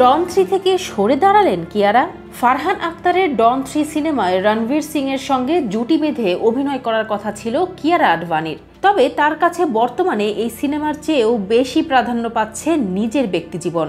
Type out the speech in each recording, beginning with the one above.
ডন 3 থেকে সরে দাঁড়ালেন কিয়ারা। ফারহান আক্তারের ডন 3 সিনেমায় রণবীর সিং এর সঙ্গে জুটি বেঁধে অভিনয় করার কথা ছিল কিয়ারা আডভানির। তবে তার কাছে বর্তমানে এই সিনেমার চেয়েও বেশি প্রাধান্য পাচ্ছে নিজের ব্যক্তিজীবন।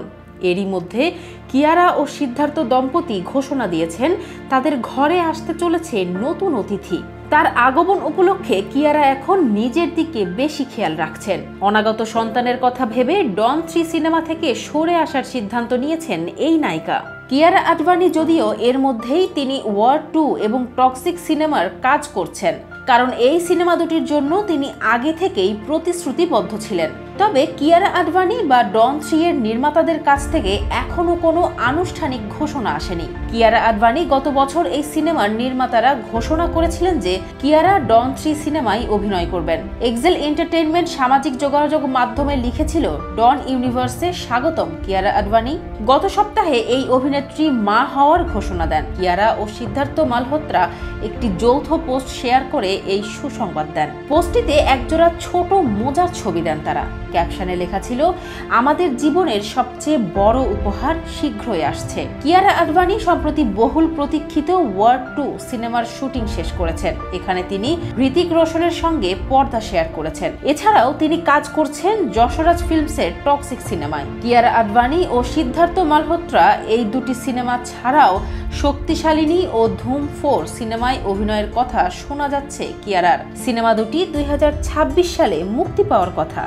এরই মধ্যে কিয়ারা ও সিদ্ধার্থ দম্পতি ঘোষণা দিয়েছেন তাদের ঘরে আসতে চলেছে নতুন অতিথি। তার আগমন উপলক্ষে কিয়ারা এখন নিজের দিকে বেশি খেয়াল রাখছেন। অনাগত সন্তানের কথা ভেবে ডন 3 সিনেমা থেকে সরে আসার সিদ্ধান্ত নিয়েছেন এই নায়িকা। কিয়ারা আডভানি যদিও এর মধ্যেই তিনি ওয়ার 2 এবং টক্সিক সিনেমার কাজ করছেন, কারণ এই সিনেমা দুটির জন্য তিনি আগে থেকেই প্রতিশ্রুতিবদ্ধ ছিলেন। তবে কিয়ারা আডভানি বা ডন 3 এর নির্মাতাদের কাছ থেকে এখনো কোনো আনুষ্ঠানিক ঘোষণা আসেনি। কিয়ারা আডভানি গত বছর এই সিনেমার নির্মাতারা ঘোষণা করেছিলেন যে কিয়ারা ডন 3 সিনেমায় অভিনয় করবেন। এক্সেল এন্টারটেইনমেন্ট সামাজিক যোগাযোগ মাধ্যমে লিখেছিল, ডন ইউনিভার্সে স্বাগতম কিয়ারা আডভানি। গত সপ্তাহে এই অভিনেত্রী মা হওয়ার ঘোষণা দেন। কিয়ারা ও সিদ্ধার্থ মালহোত্রা একটি যৌথ পোস্ট শেয়ার করে এই সুসংবাদ দেন। পোস্টটিতে একজোড়া ছোট মোজার ছবি দেন তারা। ক্যাপশনে লেখা ছিল, আমাদের জীবনের সবচেয়ে বড় উপহার শীঘ্রই আসছে। কিয়ারা আডভানি সম্প্রতি বহুল প্রতীক্ষিত ওয়ার 2 সিনেমার শুটিং শেষ করেছেন। এখানে তিনি হৃতিক রোশনের সঙ্গে পর্দা শেয়ার করেছেন। এছাড়াও তিনি কাজ করছেন যশরাজ ফিল্মসের টক্সিক সিনেমায়। কিয়ারা আডভানি ও সিদ্ধার্থ মালহোত্রা এই দুটি সিনেমা ছাড়াও শক্তিশালিনী ও ধুম 4 সিনেমায় অভিনয়ের কথা শোনা যাচ্ছে কিয়ারার। সিনেমা দুটি 2026 সালে মুক্তি পাওয়ার কথা।